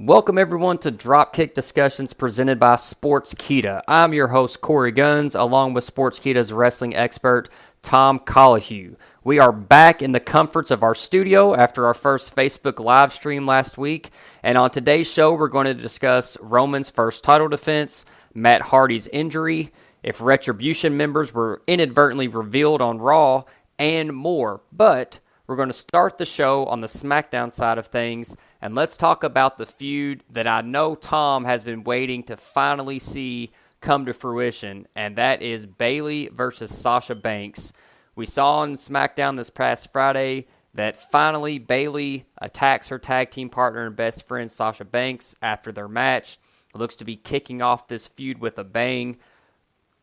Welcome everyone to Dropkick DiSKussions presented by Sportskeeda. I'm your host Korey Gunz along with Sportskeeda's wrestling expert Tom Colohue. We are back in the comforts of our studio after our first Facebook live stream last week, and on today's show we're going to discuss Roman's first title defense, Matt Hardy's injury, if Retribution members were inadvertently revealed on Raw, and more. But we're going to start the show on the SmackDown side of things, and let's talk about the feud that I know Tom has been waiting to finally see come to fruition, and that is Bayley versus Sasha Banks. We saw on SmackDown this past Friday that finally Bayley attacks her tag team partner and best friend Sasha Banks after their match. It looks to be kicking off this feud with a bang.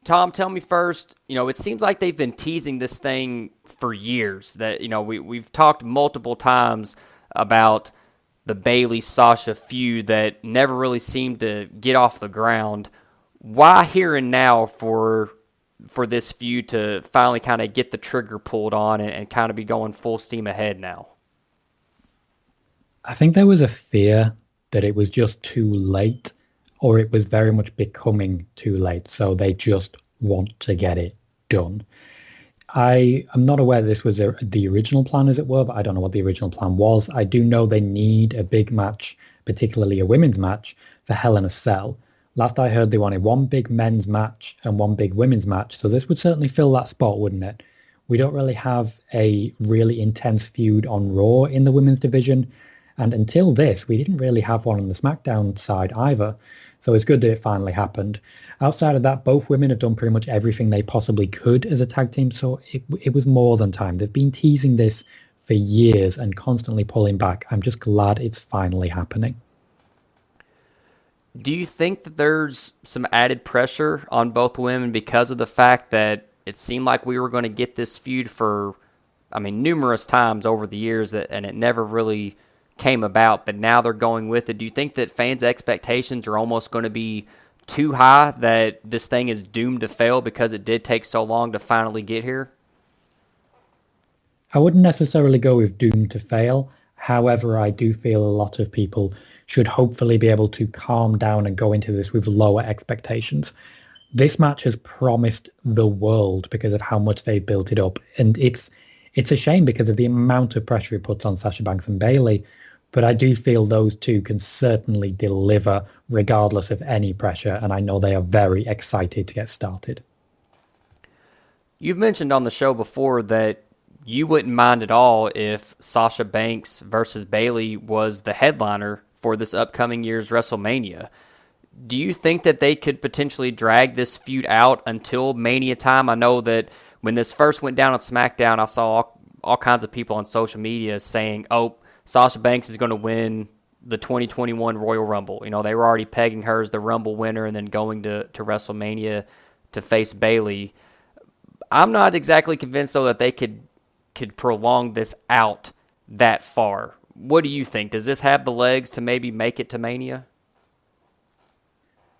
Tom, tell me first, it seems like they've been teasing this thing for years. That, we've talked multiple times about the Bayley-Sasha feud that never really seemed to get off the ground. Why here and now for this feud to finally kind of get the trigger pulled on and kind of be going full steam ahead now? I think there was a fear that it was just too late, or it was very much becoming too late, so they just want to get it done. I am not aware this was the original plan, as it were, but I don't know what the original plan was. I do know they need a big match, particularly a women's match, for Hell in a Cell. Last I heard, they wanted one big men's match and one big women's match, so this would certainly fill that spot, wouldn't it? We don't really have a really intense feud on Raw in the women's division, and until this, we didn't really have one on the SmackDown side either. So it's good that it finally happened. Outside of that, both women have done pretty much everything they possibly could as a tag team, so it was more than time. They've been teasing this for years and constantly pulling back. I'm just glad it's finally happening. Do you think that there's some added pressure on both women because of the fact that it seemed like we were going to get this feud for, numerous times over the years, and it never really came about, but now they're going with it? Do you think that fans' expectations are almost going to be too high, that this thing is doomed to fail because it did take so long to finally get here? I wouldn't necessarily go with doomed to fail. However, I do feel a lot of people should hopefully be able to calm down and go into this with lower expectations. This match has promised the world because of how much they built it up, and it's a shame because of the amount of pressure it puts on Sasha Banks and Bayley. But I do feel those two can certainly deliver regardless of any pressure, and I know they are very excited to get started. You've mentioned on the show before that you wouldn't mind at all if Sasha Banks versus Bayley was the headliner for this upcoming year's WrestleMania. Do you think that they could potentially drag this feud out until Mania time? I know that when this first went down on SmackDown, I saw all kinds of people on social media saying, Sasha Banks is going to win the 2021 Royal Rumble. They were already pegging her as the Rumble winner and then going to WrestleMania to face Bayley. I'm not exactly convinced, though, that they could prolong this out that far. What do you think? Does this have the legs to maybe make it to Mania?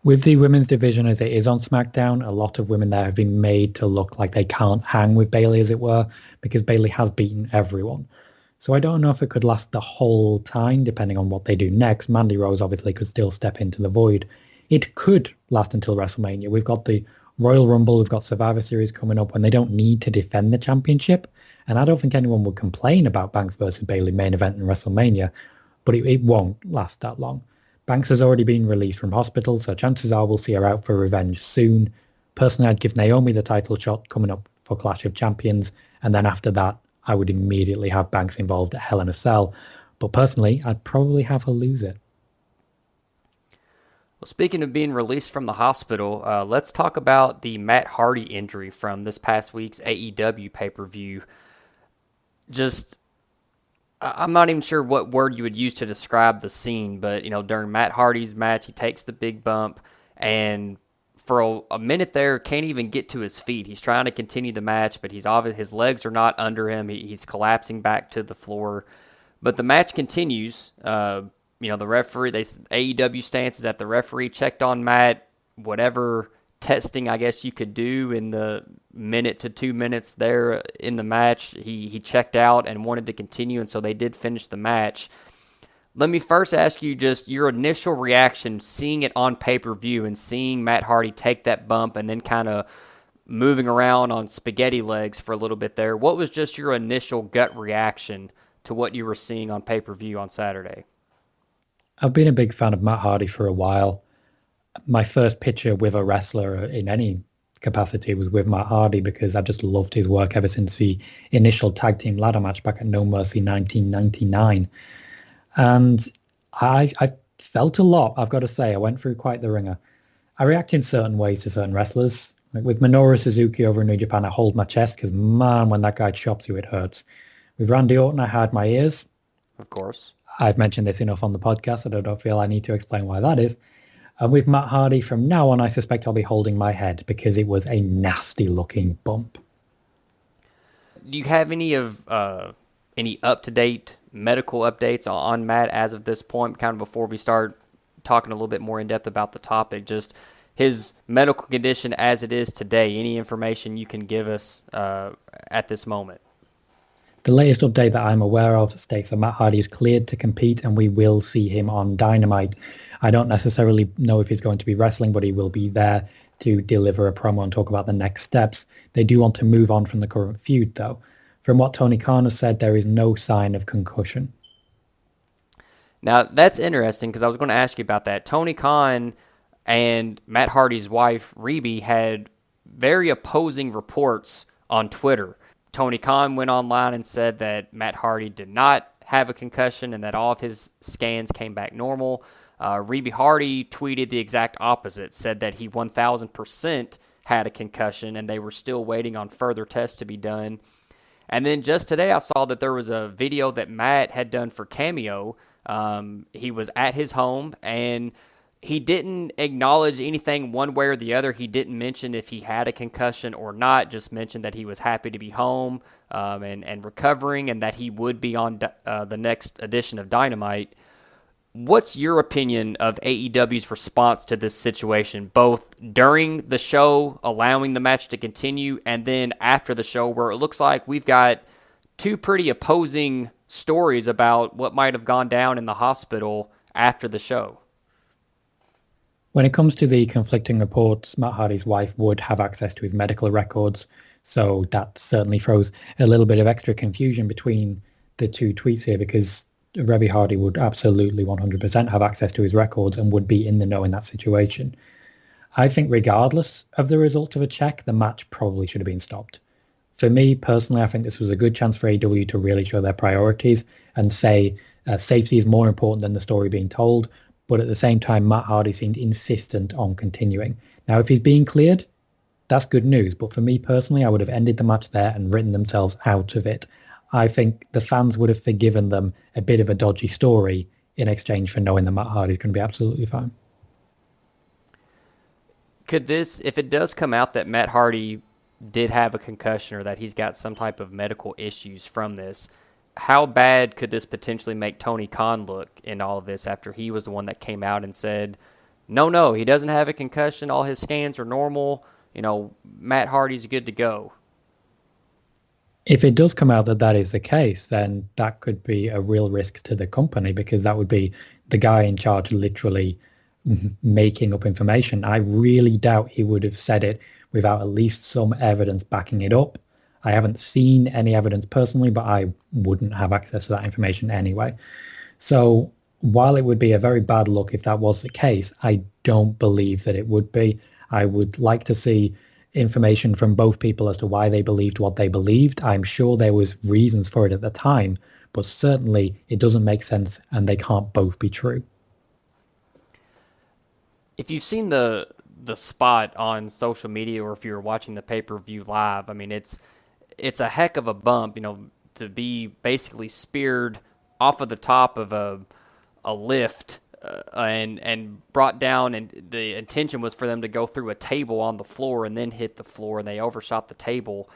With the women's division as it is on SmackDown, a lot of women there have been made to look like they can't hang with Bayley, as it were, because Bayley has beaten everyone. So I don't know if it could last the whole time, depending on what they do next. Mandy Rose obviously could still step into the void. It could last until WrestleMania. We've got the Royal Rumble, we've got Survivor Series coming up when they don't need to defend the championship. And I don't think anyone would complain about Banks versus Bayley main event in WrestleMania, but it won't last that long. Banks has already been released from hospital, so chances are we'll see her out for revenge soon. Personally, I'd give Naomi the title shot coming up for Clash of Champions, and then after that, I would immediately have Banks involved at Hell in a Cell. But personally, I'd probably have her lose it. Well, speaking of being released from the hospital, let's talk about the Matt Hardy injury from this past week's AEW pay-per-view. I'm not even sure what word you would use to describe the scene, but, during Matt Hardy's match, he takes the big bump, and for a minute there, can't even get to his feet. He's trying to continue the match, but his legs are not under him. He's collapsing back to the floor. But the match continues. The referee, AEW stance is that the referee checked on Matt, whatever testing I guess you could do in the minute to 2 minutes there in the match. He checked out and wanted to continue, and so they did finish the match. Let me first ask you just your initial reaction seeing it on pay-per-view and seeing Matt Hardy take that bump and then kind of moving around on spaghetti legs for a little bit there. What was just your initial gut reaction to what you were seeing on pay-per-view on Saturday? I've been a big fan of Matt Hardy for a while. My first picture with a wrestler in any capacity was with Matt Hardy because I just loved his work ever since the initial tag team ladder match back at No Mercy 1999. And I felt a lot, I've got to say. I went through quite the ringer. I react in certain ways to certain wrestlers. Like with Minoru Suzuki over in New Japan, I hold my chest because, man, when that guy chops you, it hurts. With Randy Orton, I hide my ears. Of course. I've mentioned this enough on the podcast that I don't feel I need to explain why that is. And with Matt Hardy, from now on, I suspect I'll be holding my head because it was a nasty-looking bump. Do you have any up-to-date medical updates on Matt as of this point, kind of before we start talking a little bit more in depth about the topic, just his medical condition as it is today? Any information you can give us at this moment? The latest update that I'm aware of states that Matt Hardy is cleared to compete and we will see him on Dynamite. I don't necessarily know if he's going to be wrestling, but he will be there to deliver a promo and talk about the next steps. They do want to move on from the current feud, though. From what Tony Khan has said, there is no sign of concussion. Now, that's interesting because I was going to ask you about that. Tony Khan and Matt Hardy's wife, Reby, had very opposing reports on Twitter. Tony Khan went online and said that Matt Hardy did not have a concussion and that all of his scans came back normal. Reby Hardy tweeted the exact opposite, said that he 1,000% had a concussion and they were still waiting on further tests to be done. And then just today I saw that there was a video that Matt had done for Cameo. He was at his home and he didn't acknowledge anything one way or the other. He didn't mention if he had a concussion or not, just mentioned that he was happy to be home and recovering and that he would be on the next edition of Dynamite. What's your opinion of AEW's response to this situation, both during the show, allowing the match to continue, and then after the show, where it looks like we've got two pretty opposing stories about what might have gone down in the hospital after the show? When it comes to the conflicting reports, Matt Hardy's wife would have access to his medical records, so that certainly throws a little bit of extra confusion between the two tweets here because Reby Hardy would absolutely 100% have access to his records and would be in the know in that situation. I think regardless of the result of a check, the match probably should have been stopped. For me, personally, I think this was a good chance for AEW to really show their priorities and say safety is more important than the story being told. But at the same time, Matt Hardy seemed insistent on continuing. Now, if he's being cleared, that's good news. But for me personally, I would have ended the match there and written themselves out of it. I think the fans would have forgiven them a bit of a dodgy story in exchange for knowing that Matt Hardy is going to be absolutely fine. Could this, if it does come out that Matt Hardy did have a concussion or that he's got some type of medical issues from this, how bad could this potentially make Tony Khan look in all of this after he was the one that came out and said, no, he doesn't have a concussion, all his scans are normal, Matt Hardy's good to go? If it does come out that that is the case, then that could be a real risk to the company because that would be the guy in charge literally making up information. I really doubt he would have said it without at least some evidence backing it up. I haven't seen any evidence personally, but I wouldn't have access to that information anyway. So while it would be a very bad look if that was the case, I don't believe that it would be. I would like to see information from both people as to why they believed what they believed. I'm sure there was reasons for it at the time, but certainly it doesn't make sense and they can't both be true. If you've seen the spot on social media or if you're watching the pay-per-view live, I mean, it's a heck of a bump, to be basically speared off of the top of a lift and brought down, and the intention was for them to go through a table on the floor and then hit the floor, and they overshot the table.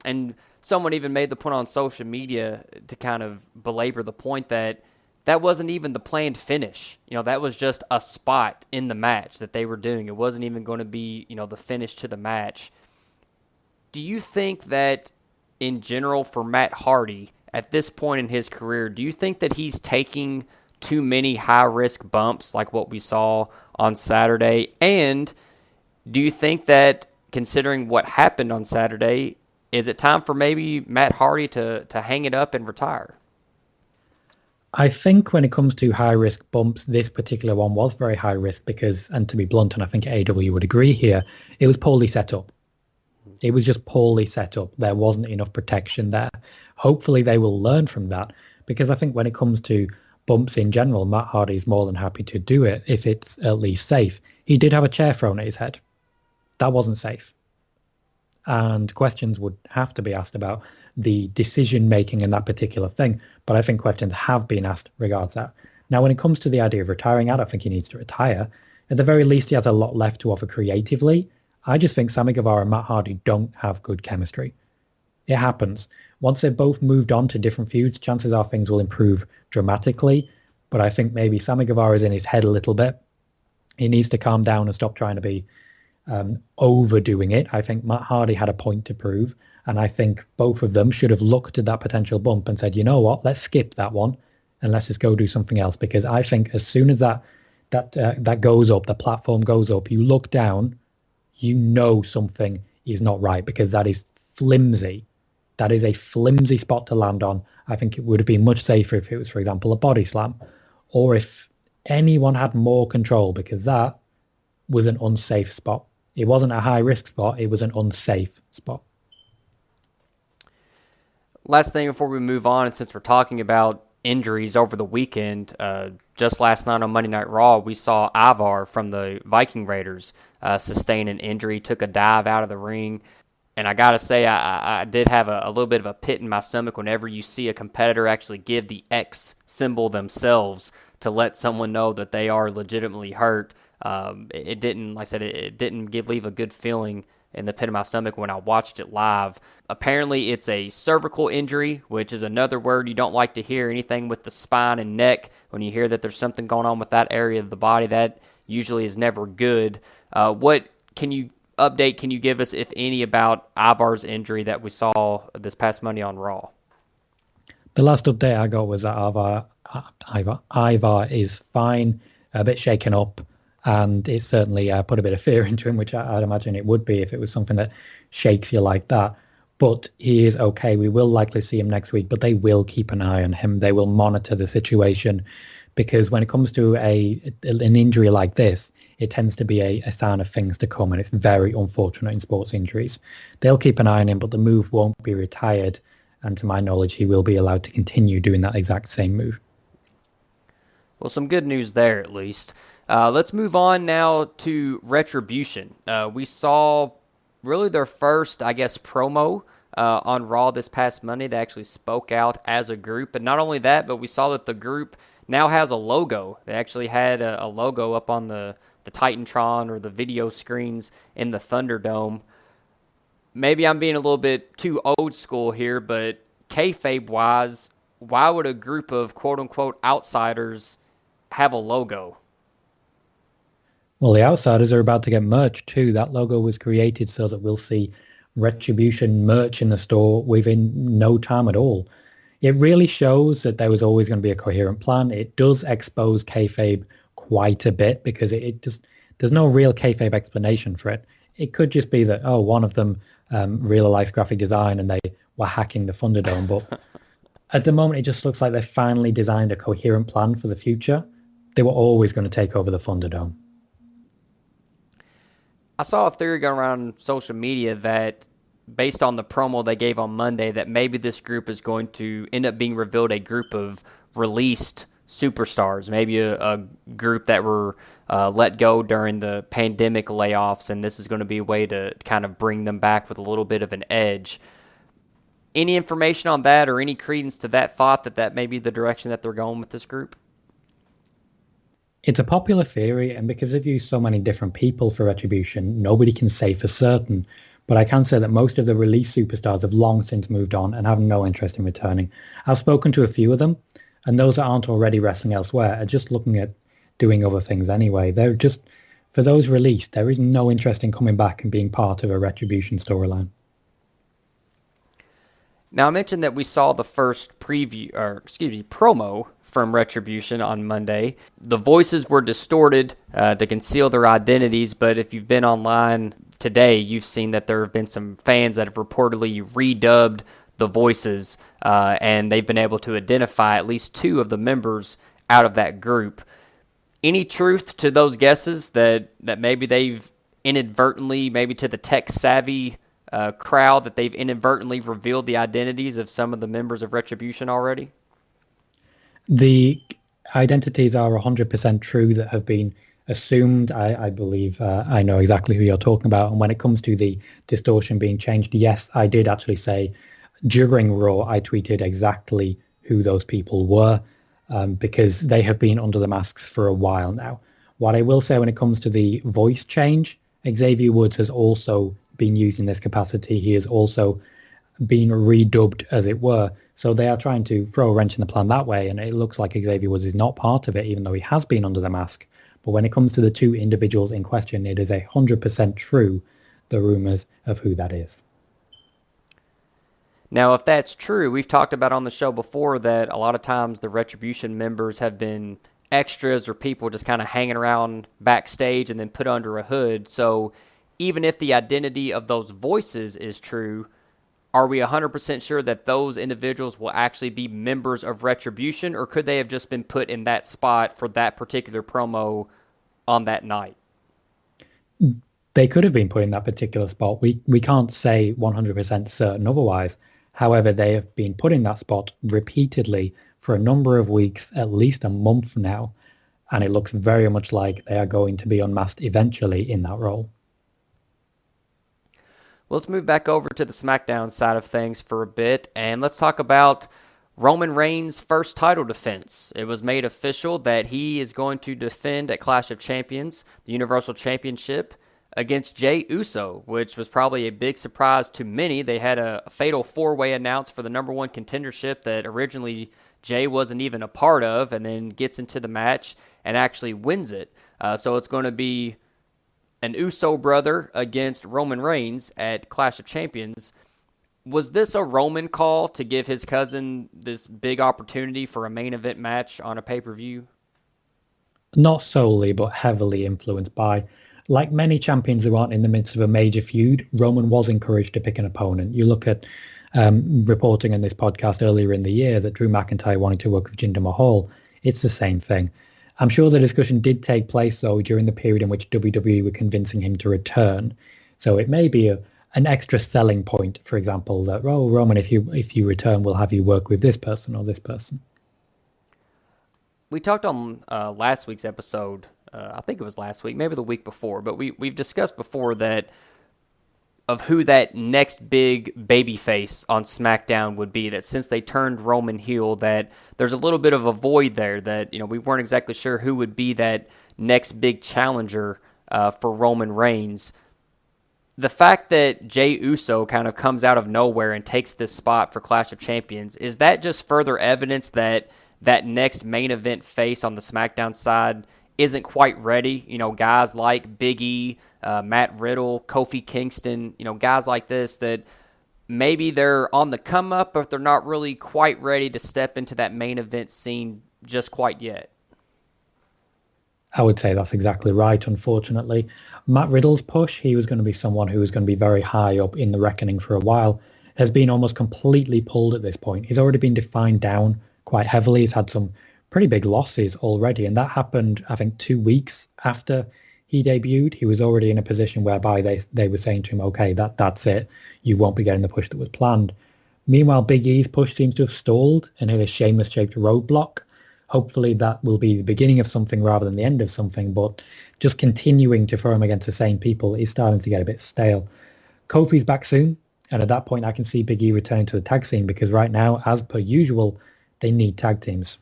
And someone even made the point on social media to kind of belabor the point that wasn't even the planned finish. That was just a spot in the match that they were doing. It wasn't even going to be, the finish to the match. Do you think that in general for Matt Hardy at this point in his career, do you think that he's taking too many high-risk bumps like what we saw on Saturday? And do you think that, considering what happened on Saturday, is it time for maybe Matt Hardy to hang it up and retire? I think when it comes to high-risk bumps, this particular one was very high risk because, and to be blunt, and I think AEW would agree here, it was poorly set up. It was just poorly set up. There wasn't enough protection there. Hopefully they will learn from that, because I think when it comes to bumps in general, Matt Hardy is more than happy to do it if it's at least safe. He did have a chair thrown at his head. That wasn't safe. And questions would have to be asked about the decision making in that particular thing. But I think questions have been asked regards that. Now, when it comes to the idea of retiring, I don't think he needs to retire. At the very least, he has a lot left to offer creatively. I just think Sammy Guevara and Matt Hardy don't have good chemistry. It happens. Once they've both moved on to different feuds, chances are things will improve dramatically. But I think maybe Sammy Guevara is in his head a little bit. He needs to calm down and stop trying to be overdoing it. I think Matt Hardy had a point to prove. And I think both of them should have looked at that potential bump and said, you know what, let's skip that one and let's just go do something else. Because I think as soon as that goes up, the platform goes up, you look down, you know something is not right, because that is flimsy. That is a flimsy spot to land on. I think it would have been much safer if it was, for example, a body slam, or if anyone had more control, because that was an unsafe spot. It wasn't a high-risk spot. It was an unsafe spot. Last thing before we move on, and since we're talking about injuries over the weekend, just last night on Monday Night Raw, we saw Ivar from the Viking Raiders sustain an injury, took a dive out of the ring. And I got to say, I did have a little bit of a pit in my stomach whenever you see a competitor actually give the X symbol themselves to let someone know that they are legitimately hurt. It didn't, like I said, it didn't leave a good feeling in the pit of my stomach when I watched it live. Apparently, it's a cervical injury, which is another word you don't like to hear. Anything with the spine and neck, when you hear that there's something going on with that area of the body, that usually is never good. What can you give us, if any, about Ivar's injury that we saw this past Monday on Raw? The last update I got was that Ivar is fine, a bit shaken up, and it certainly put a bit of fear into him, which I'd imagine it would be if it was something that shakes you like that. But he is okay. We will likely see him next week, but they will keep an eye on him. They will monitor the situation, because when it comes to an injury like this, it tends to be a sign of things to come, and it's very unfortunate in sports injuries. They'll keep an eye on him, but the move won't be retired, and to my knowledge, he will be allowed to continue doing that exact same move. Well, some good news there, at least. Let's move on now to Retribution. We saw really their first, I guess, promo on Raw this past Monday. They actually spoke out as a group. And not only that, but we saw that the group now has a logo. They actually had a logo up on the Titantron or the video screens in the Thunderdome. Maybe I'm being a little bit too old school here, but kayfabe-wise, why would a group of quote-unquote outsiders have a logo? Well, the outsiders are about to get merch too. That logo was created so that we'll see Retribution merch in the store within no time at all. It really shows that there was always going to be a coherent plan. It does expose kayfabe quite a bit, because it just, there's no real kayfabe explanation for it. It could just be that, one of them realized graphic design and they were hacking the Thunderdome. But at the moment, it just looks like they finally designed a coherent plan for the future. They were always going to take over the Thunderdome. I saw a theory going around social media that, based on the promo they gave on Monday, that maybe this group is going to end up being revealed a group of released superstars, maybe a group that were let go during the pandemic layoffs, and this is going to be a way to kind of bring them back with a little bit of an edge. Any information on that, or any credence to that thought that may be the direction that they're going with this group? It's a popular theory, and because they've used so many different people for Retribution, nobody can say for certain. But I can say that most of the released superstars have long since moved on and have no interest in returning. I've spoken to a few of them, and those that aren't already wrestling elsewhere are just looking at doing other things anyway. They're just, for those released, there is no interest in coming back and being part of a Retribution storyline. Now, I mentioned that we saw the first promo from Retribution on Monday. The voices were distorted to conceal their identities, but if you've been online today, you've seen that there have been some fans that have reportedly redubbed the voices, and they've been able to identify at least two of the members out of that group. Any truth to those guesses that maybe they've inadvertently, maybe to the tech-savvy crowd, that they've inadvertently revealed the identities of some of the members of Retribution already? The identities are 100% true that have been assumed. I believe I know exactly who you're talking about. And when it comes to the distortion being changed, yes, I did actually say during Raw, I tweeted exactly who those people were because they have been under the masks for a while now. What I will say when it comes to the voice change, Xavier Woods has also been used in this capacity. He has also been redubbed, as it were. So they are trying to throw a wrench in the plan that way, and it looks like Xavier Woods is not part of it, even though he has been under the mask. But when it comes to the two individuals in question, it is 100% true, the rumors of who that is. Now, if that's true, we've talked about on the show before that a lot of times the Retribution members have been extras or people just kind of hanging around backstage and then put under a hood. So even if the identity of those voices is true, are we 100% sure that those individuals will actually be members of Retribution, or could they have just been put in that spot for that particular promo on that night? They could have been put in that particular spot. We can't say 100% certain otherwise. However, they have been put in that spot repeatedly for a number of weeks, at least a month now, and it looks very much like they are going to be unmasked eventually in that role. Well, let's move back over to the SmackDown side of things for a bit, and let's talk about Roman Reigns' first title defense. It was made official that he is going to defend at Clash of Champions, the Universal Championship, against Jey Uso, which was probably a big surprise to many. They had a fatal four-way announced for the number one contendership that originally Jey wasn't even a part of, and then gets into the match and actually wins it. So it's going to be an Uso brother against Roman Reigns at Clash of Champions. Was this a Roman call to give his cousin this big opportunity for a main event match on a pay-per-view? Not solely, but heavily influenced by. Like many champions who aren't in the midst of a major feud, Roman was encouraged to pick an opponent. You look at reporting in this podcast earlier in the year that Drew McIntyre wanted to work with Jinder Mahal. It's the same thing. I'm sure the discussion did take place, though, during the period in which WWE were convincing him to return. So it may be an extra selling point, for example, that, oh, Roman, if you return, we'll have you work with this person or this person. We talked on last week's episode, I think it was last week, maybe the week before, but we've discussed before that of who that next big babyface on SmackDown would be, that since they turned Roman heel, that there's a little bit of a void there, that we weren't exactly sure who would be that next big challenger for Roman Reigns. The fact that Jey Uso kind of comes out of nowhere and takes this spot for Clash of Champions, is that just further evidence that that next main event face on the SmackDown side isn't quite ready? Guys like Big E, Matt Riddle, Kofi Kingston, guys like this that maybe they're on the come up, but they're not really quite ready to step into that main event scene just quite yet. I would say that's exactly right, unfortunately. Matt Riddle's push, he was going to be someone who was going to be very high up in the reckoning for a while, has been almost completely pulled at this point. He's already been defined down quite heavily. He's had some pretty big losses already, and that happened, I think, 2 weeks after he debuted. He was already in a position whereby they were saying to him, okay, that's it. You won't be getting the push that was planned. Meanwhile, Big E's push seems to have stalled and hit a Sheamus-shaped roadblock. Hopefully that will be the beginning of something rather than the end of something, but just continuing to throw him against the same people is starting to get a bit stale. Kofi's back soon, and at that point I can see Big E returning to the tag scene, because right now, as per usual, they need tag teams.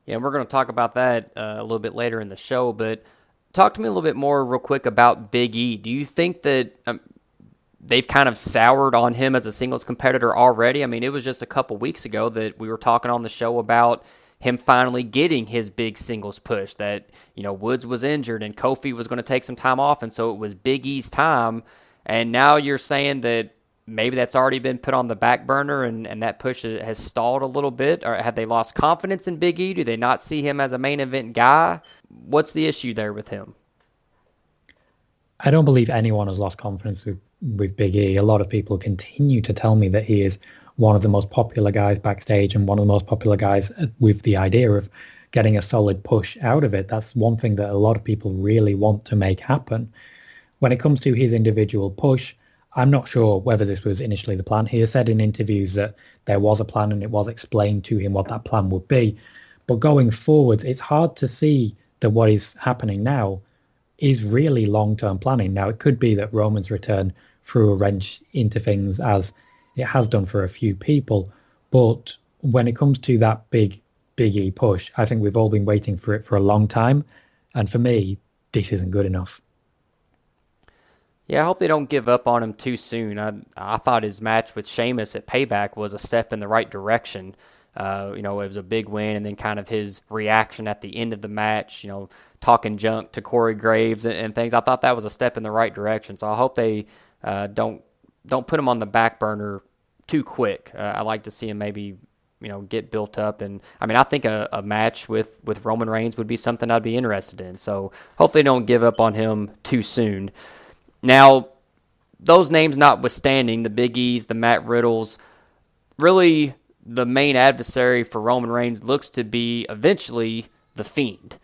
Yeah, and we're going to talk about that a little bit later in the show, but talk to me a little bit more real quick about Big E. Do you think that they've kind of soured on him as a singles competitor already? I mean, it was just a couple weeks ago that we were talking on the show about him finally getting his big singles push, that, Woods was injured and Kofi was going to take some time off, and so it was Big E's time, and now you're saying that maybe that's already been put on the back burner and that push has stalled a little bit? Or have they lost confidence in Big E? Do they not see him as a main event guy? What's the issue there with him? I don't believe anyone has lost confidence with Big E. A lot of people continue to tell me that he is one of the most popular guys backstage and one of the most popular guys with the idea of getting a solid push out of it. That's one thing that a lot of people really want to make happen. When it comes to his individual push, I'm not sure whether this was initially the plan. He has said in interviews that there was a plan and it was explained to him what that plan would be. But going forward, it's hard to see that what is happening now is really long-term planning. Now, it could be that Roman's return threw a wrench into things as it has done for a few people. But when it comes to that Big E push, I think we've all been waiting for it for a long time. And for me, this isn't good enough. Yeah, I hope they don't give up on him too soon. I thought his match with Sheamus at Payback was a step in the right direction. It was a big win, and then kind of his reaction at the end of the match, talking junk to Corey Graves and things. I thought that was a step in the right direction. So I hope they don't put him on the back burner too quick. I like to see him maybe get built up. And I think a match with Roman Reigns would be something I'd be interested in. So hopefully they don't give up on him too soon. Now, those names notwithstanding, the Big E's, the Matt Riddles, really the main adversary for Roman Reigns looks to be eventually the Fiend.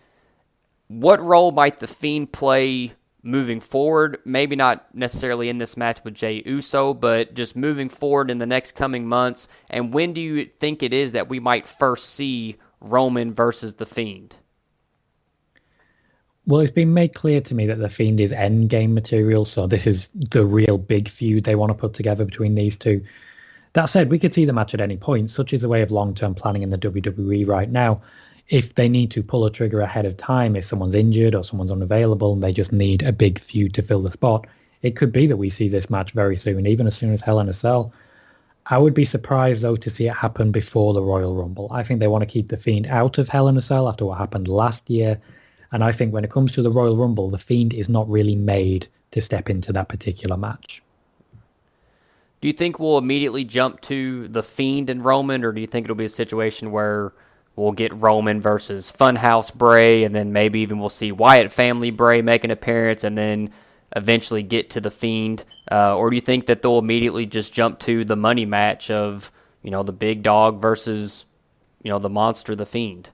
What role might the Fiend play moving forward? Maybe not necessarily in this match with Jey Uso, but just moving forward in the next coming months. And when do you think it is that we might first see Roman versus the Fiend? Well, it's been made clear to me that the Fiend is endgame material, so this is the real big feud they want to put together between these two. That said, we could see the match at any point. Such is the way of long-term planning in the WWE right now. If they need to pull a trigger ahead of time, if someone's injured or someone's unavailable and they just need a big feud to fill the spot, it could be that we see this match very soon, even as soon as Hell in a Cell. I would be surprised, though, to see it happen before the Royal Rumble. I think they want to keep the Fiend out of Hell in a Cell after what happened last year. And I think when it comes to the Royal Rumble, the Fiend is not really made to step into that particular match. Do you think we'll immediately jump to the Fiend and Roman, or do you think it'll be a situation where we'll get Roman versus Funhouse Bray, and then maybe even we'll see Wyatt family Bray make an appearance, and then eventually get to the Fiend? Or do you think that they'll immediately just jump to the money match of, the big dog versus, the monster, the Fiend?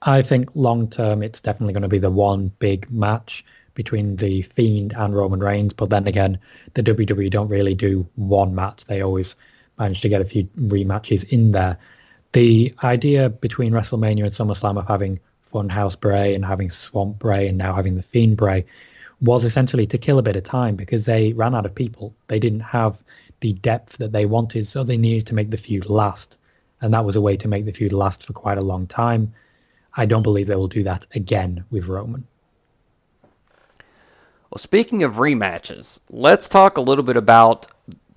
I think long-term, it's definitely going to be the one big match between the Fiend and Roman Reigns. But then again, the WWE don't really do one match. They always manage to get a few rematches in there. The idea between WrestleMania and SummerSlam of having Funhouse Bray and having Swamp Bray and now having the Fiend Bray was essentially to kill a bit of time because they ran out of people. They didn't have the depth that they wanted, so they needed to make the feud last. And that was a way to make the feud last for quite a long time. I don't believe they will do that again with Roman. Well, speaking of rematches, let's talk a little bit about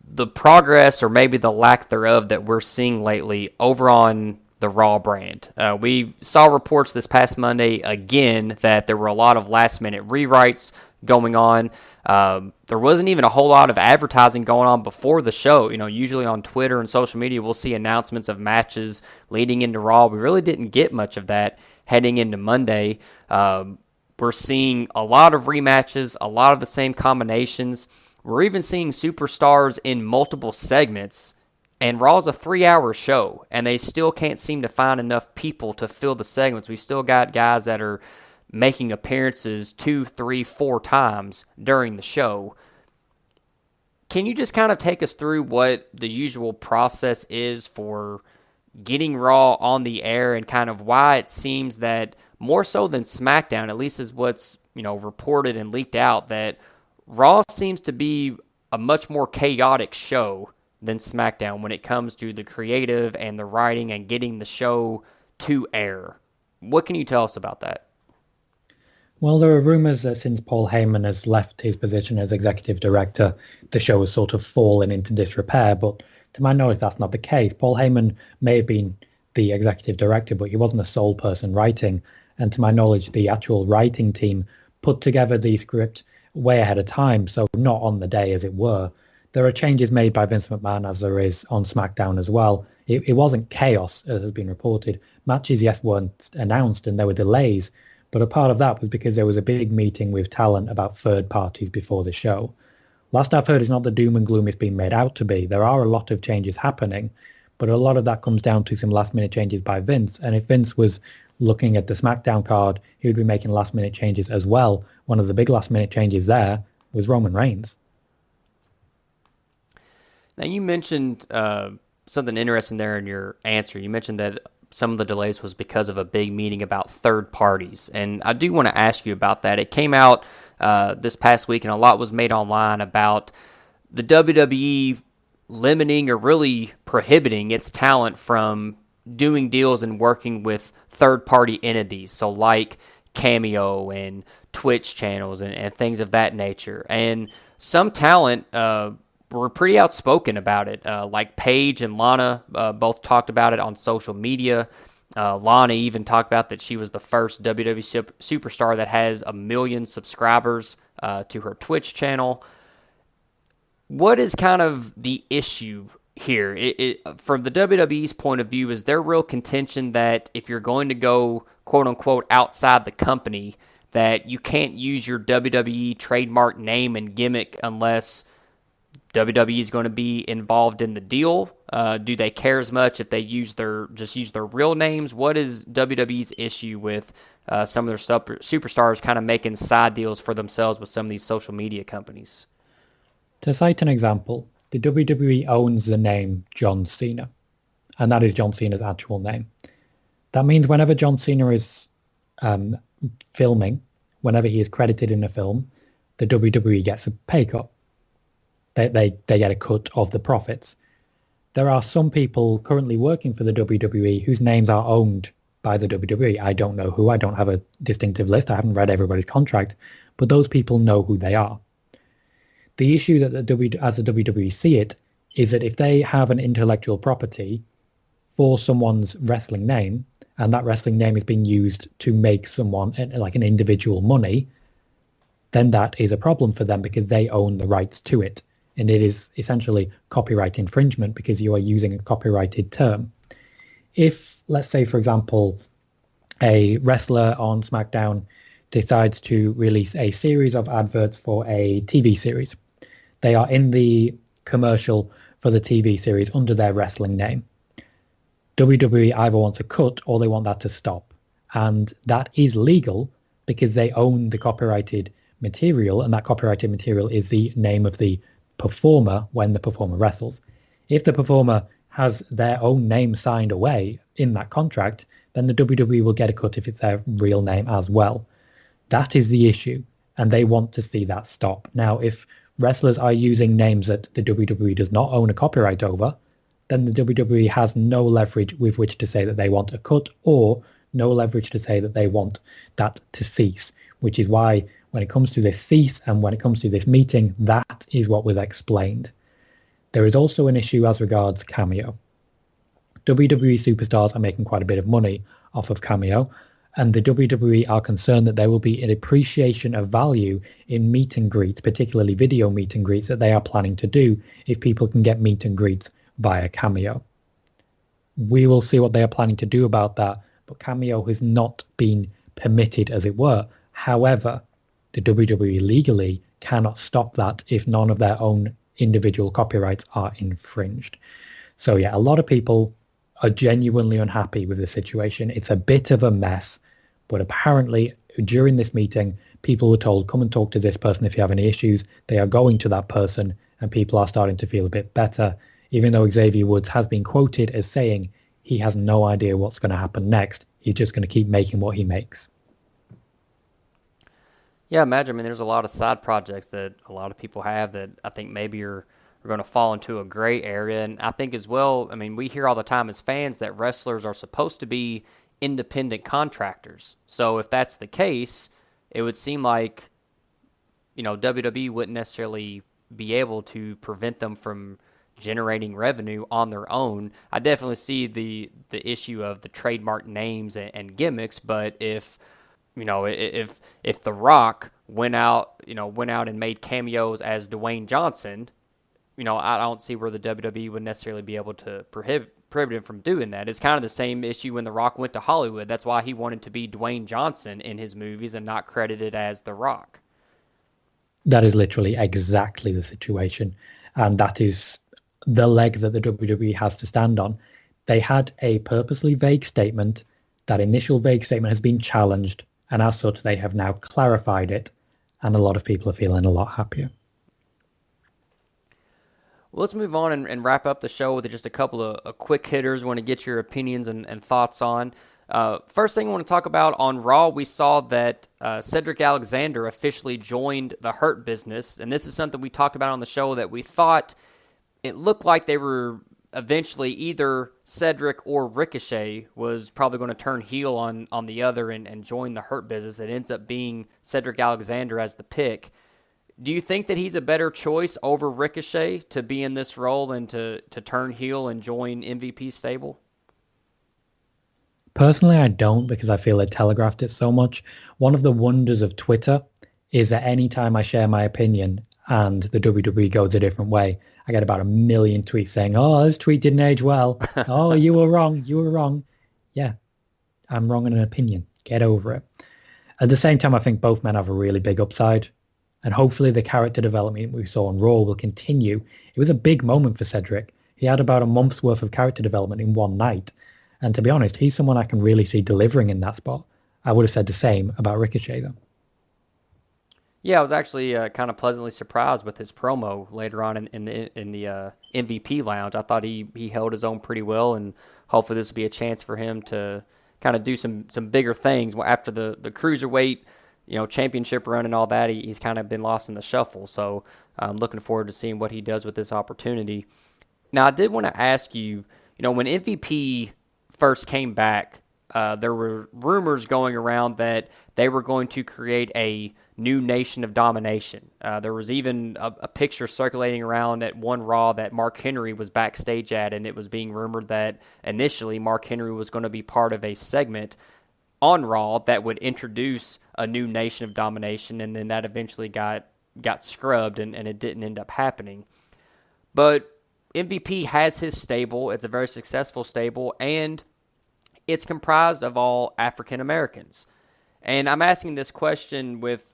the progress or maybe the lack thereof that we're seeing lately over on the Raw brand. We saw reports this past Monday again that there were a lot of last-minute rewrites going on. There wasn't even a whole lot of advertising going on before the show. Usually on Twitter and social media, we'll see announcements of matches leading into Raw. We really didn't get much of that heading into Monday. We're seeing a lot of rematches, a lot of the same combinations. We're even seeing superstars in multiple segments. And Raw's a 3-hour show, and they still can't seem to find enough people to fill the segments. We still got guys that are making appearances 2, 3, 4 times during the show. Can you just kind of take us through what the usual process is for getting Raw on the air and kind of why it seems that more so than SmackDown, at least is what's reported and leaked out, that Raw seems to be a much more chaotic show than SmackDown when it comes to the creative and the writing and getting the show to air. What can you tell us about that? Well, there are rumors that since Paul Heyman has left his position as executive director, the show has sort of fallen into disrepair. But to my knowledge, that's not the case. Paul Heyman may have been the executive director, but he wasn't the sole person writing. And to my knowledge, the actual writing team put together the script way ahead of time, so not on the day, as it were. there are changes made by Vince McMahon as there is on SmackDown as well. It wasn't chaos, as has been reported. Matches, yes, weren't announced and there were delays, but a part of that was because there was a big meeting with talent about third parties before the show. Last I've heard, it's not the doom and gloom it's been made out to be. There are a lot of changes happening, but a lot of that comes down to some last-minute changes by Vince. And if Vince was looking at the SmackDown card, he would be making last-minute changes as well. One of the big last-minute changes there was Roman Reigns. Now, you mentioned something interesting there in your answer. You mentioned that some of the delays was because of a big meeting about third parties. And I do want to ask you about that. It came out this past week, and a lot was made online about the WWE limiting or really prohibiting its talent from doing deals and working with third-party entities, so like Cameo and Twitch channels and things of that nature. And some talent were pretty outspoken about it, like Paige and Lana both talked about it on social media. Lana even talked about that she was the first WWE superstar that has 1 million subscribers to her Twitch channel. What is kind of the issue here? From the WWE's point of view, is there real contention that if you're going to go, quote-unquote, outside the company, that you can't use your WWE trademark name and gimmick unless WWE is going to be involved in the deal? Do they care as much if they use their real names? What is WWE's issue with some of their superstars kind of making side deals for themselves with some of these social media companies? To cite an example, the WWE owns the name John Cena, and that is John Cena's actual name. That means whenever John Cena is filming, whenever he is credited in a film, the WWE gets a pay cut. They get a cut of the profits. There are some people currently working for the WWE whose names are owned by the WWE. I don't know who. I don't have a distinctive list. I haven't read everybody's contract, but those people know who they are. The issue that as the WWE see it is that if they have an intellectual property for someone's wrestling name, and that wrestling name is being used to make someone, like an individual, money, then that is a problem for them because they own the rights to it. And it is essentially copyright infringement because you are using a copyrighted term. If, let's say, for example, a wrestler on SmackDown decides to release a series of adverts for a TV series, they are in the commercial for the TV series under their wrestling name. WWE either wants a cut or they want that to stop. And that is legal because they own the copyrighted material, and that copyrighted material is the name of the performer when the performer wrestles. If the performer has their own name signed away in that contract, then the WWE will get a cut if it's their real name as well. That is the issue, and they want to see that stop. Now, if wrestlers are using names that the WWE does not own a copyright over, then the WWE has no leverage with which to say that they want a cut, or no leverage to say that they want that to cease, which is why when it comes to this cease and when it comes to this meeting, that is what was explained. There is also an issue as regards Cameo. WWE Superstars are making quite a bit of money off of Cameo, and the WWE are concerned that there will be an appreciation of value in meet and greets, particularly video meet and greets that they are planning to do if people can get meet and greets via Cameo. We will see what they are planning to do about that, but Cameo has not been permitted, as it were. However, the WWE legally cannot stop that if none of their own individual copyrights are infringed. So yeah, a lot of people are genuinely unhappy with the situation. It's a bit of a mess, but apparently during this meeting, people were told, come and talk to this person if you have any issues. They are going to that person, and people are starting to feel a bit better, even though Xavier Woods has been quoted as saying he has no idea what's going to happen next. He's just going to keep making what he makes. Yeah, imagine. I mean, there's a lot of side projects that a lot of people have that I think maybe are going to fall into a gray area. And I think as well, I mean, we hear all the time as fans that wrestlers are supposed to be independent contractors. So if that's the case, it would seem like, WWE wouldn't necessarily be able to prevent them from generating revenue on their own. I definitely see the issue of the trademark names and gimmicks, but if The Rock went out and made cameos as Dwayne Johnson, I don't see where the WWE would necessarily be able to prohibit him from doing that. It's kind of the same issue when The Rock went to Hollywood. That's why he wanted to be Dwayne Johnson in his movies and not credited as The Rock. That is literally exactly the situation. And that is the leg that the WWE has to stand on. They had a purposely vague statement. That initial vague statement has been challenged. And as such, they have now clarified it. And a lot of people are feeling a lot happier. Well, let's move on and wrap up the show with just a couple of quick hitters. I want to get your opinions and thoughts on. First thing I want to talk about, on Raw, we saw that Cedric Alexander officially joined the Hurt Business. And this is something we talked about on the show, that we thought it looked like they were eventually either Cedric or Ricochet was probably going to turn heel on the other and join the Hurt Business. It ends up being Cedric Alexander as the pick. Do you think that he's a better choice over Ricochet to be in this role and to turn heel and join MVP's stable? Personally, I don't, because I feel they telegraphed it so much. One of the wonders of Twitter is that any time I share my opinion and the WWE goes a different way, I get about 1 million tweets saying, oh, this tweet didn't age well. Oh, you were wrong. You were wrong. Yeah, I'm wrong in an opinion. Get over it. At the same time, I think both men have a really big upside. And hopefully the character development we saw on Raw will continue. It was a big moment for Cedric. He had about a month's worth of character development in one night. And to be honest, he's someone I can really see delivering in that spot. I would have said the same about Ricochet, though. Yeah, I was actually kind of pleasantly surprised with his promo later on in the MVP lounge. I thought he held his own pretty well, and hopefully this will be a chance for him to kind of do some bigger things after the cruiserweight championship run and all that. He's kind of been lost in the shuffle. So I'm looking forward to seeing what he does with this opportunity. Now, I did want to ask you, when MVP first came back, there were rumors going around that they were going to create a new Nation of Domination. There was even a picture circulating around at one Raw that Mark Henry was backstage at, and it was being rumored that initially Mark Henry was going to be part of a segment on Raw that would introduce a new Nation of Domination, and then that eventually got scrubbed, and it didn't end up happening. But MVP has his stable. It's a very successful stable, and it's comprised of all African Americans. And I'm asking this question with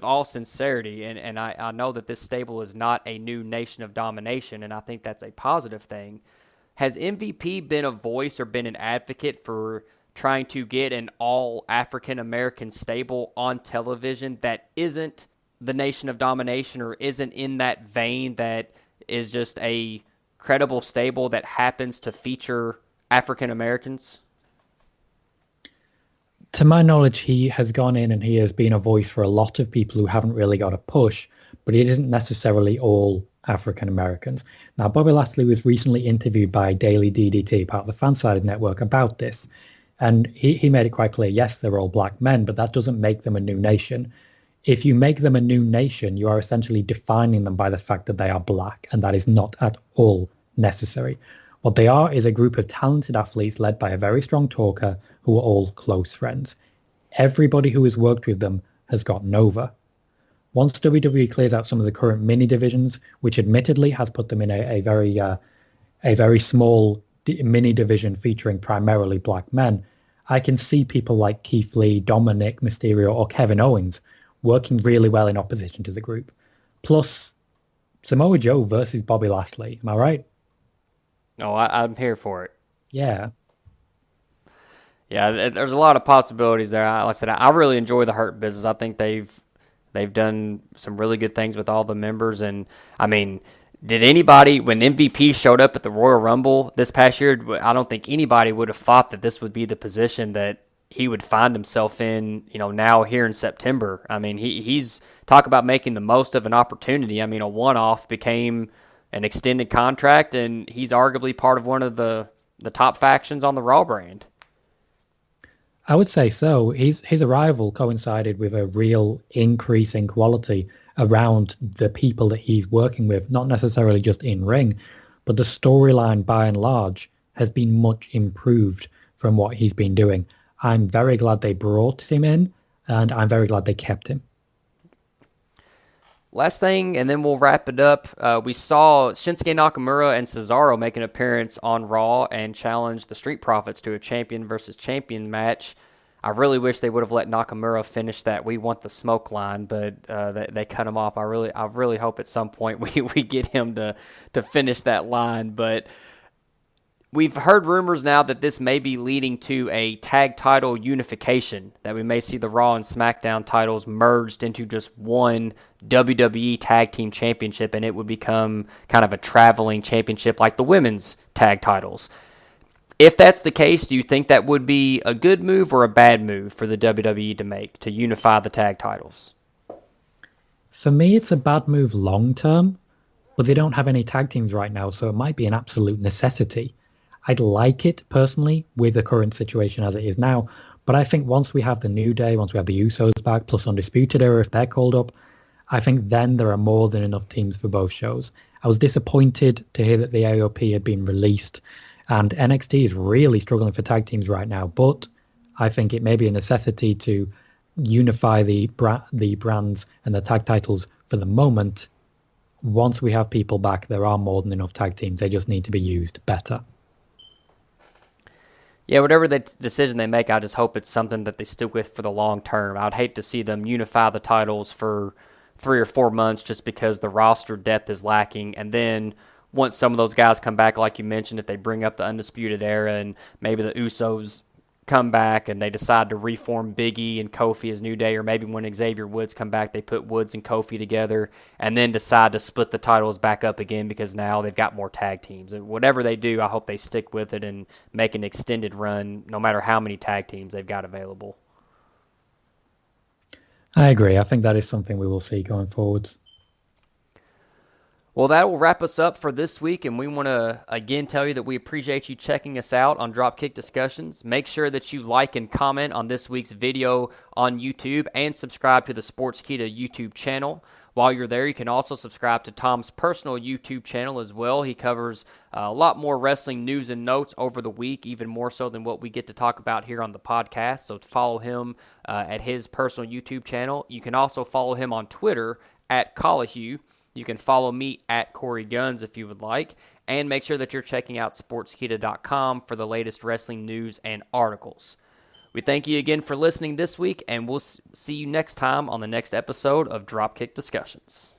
all sincerity, and I know that this stable is not a new Nation of Domination, and I think that's a positive thing. Has MVP been a voice or been an advocate for trying to get an all African American stable on television that isn't the Nation of Domination, or isn't in that vein, that is just a credible stable that happens to feature African Americans? To my knowledge, he has gone in and he has been a voice for a lot of people who haven't really got a push, but it isn't necessarily all African Americans. Now, Bobby Lashley was recently interviewed by Daily DDT, part of the Fansided Network, about this. And he made it quite clear, yes, they're all black men, but that doesn't make them a new nation. If you make them a new nation, you are essentially defining them by the fact that they are black, and that is not at all necessary. What they are is a group of talented athletes led by a very strong talker who are all close friends. Everybody who has worked with them has gotten over. Once WWE clears out some of the current mini divisions, which admittedly has put them in a very small mini division featuring primarily black men, I can see people like Keith Lee, Dominic Mysterio, or Kevin Owens working really well in opposition to the group. Plus, Samoa Joe versus Bobby Lashley. Am I right? Oh, I'm here for it. Yeah. Yeah, there's a lot of possibilities there. Like I said, I really enjoy the Hurt Business. I think they've done some really good things with all the members. And, I mean, did anybody, when MVP showed up at the Royal Rumble this past year, I don't think anybody would have thought that this would be the position that he would find himself in, now here in September. I mean, he's talk about making the most of an opportunity. I mean, a one-off became an extended contract, and he's arguably part of one of the top factions on the Raw brand. I would say so. His arrival coincided with a real increase in quality around the people that he's working with, not necessarily just in ring, but the storyline by and large has been much improved from what he's been doing. I'm very glad they brought him in, and I'm very glad they kept him. last thing, and then we'll wrap it up. We saw Shinsuke Nakamura and Cesaro make an appearance on Raw and challenge the Street Profits to a champion versus champion match. I really wish they would have let Nakamura finish that "We Want the Smoke" line, but they cut him off. I really hope at some point we get him to finish that line. But we've heard rumors now that this may be leading to a tag title unification, that we may see the Raw and SmackDown titles merged into just one WWE Tag Team Championship, and it would become kind of a traveling championship like the women's tag titles. If that's the case, do you think that would be a good move or a bad move for the WWE to make, to unify the tag titles? For me, it's a bad move long term, but they don't have any tag teams right now, so it might be an absolute necessity. I'd like it personally with the current situation as it is now, but I think once we have the New Day, once we have the Usos back, plus Undisputed Era if they're called up, I think then there are more than enough teams for both shows. I was disappointed to hear that the AOP had been released, and NXT is really struggling for tag teams right now, but I think it may be a necessity to unify the brands and the tag titles for the moment. Once we have people back, there are more than enough tag teams. They just need to be used better. Yeah, whatever the decision they make, I just hope it's something that they stick with for the long term. I'd hate to see them unify the titles for 3 or 4 months just because the roster depth is lacking, and then once some of those guys come back, like you mentioned, if they bring up the Undisputed Era and maybe the Usos come back and they decide to reform Big E and Kofi as New Day, or maybe when Xavier Woods come back, they put Woods and Kofi together and then decide to split the titles back up again because now they've got more tag teams. And whatever they do, I hope they stick with it and make an extended run no matter how many tag teams they've got available. I agree. I think that is something we will see going forwards. Well, that will wrap us up for this week, and we want to again tell you that we appreciate you checking us out on Dropkick DiSKussions. Make sure that you like and comment on this week's video on YouTube and subscribe to the Sportskeeda YouTube channel. While you're there, you can also subscribe to Tom's personal YouTube channel as well. He covers a lot more wrestling news and notes over the week, even more so than what we get to talk about here on the podcast. So follow him at his personal YouTube channel. You can also follow him on Twitter at Colohue. You can follow me at Korey Gunz if you would like, and make sure that you're checking out Sportskeeda.com for the latest wrestling news and articles. We thank you again for listening this week, and we'll see you next time on the next episode of Dropkick DiSKussions.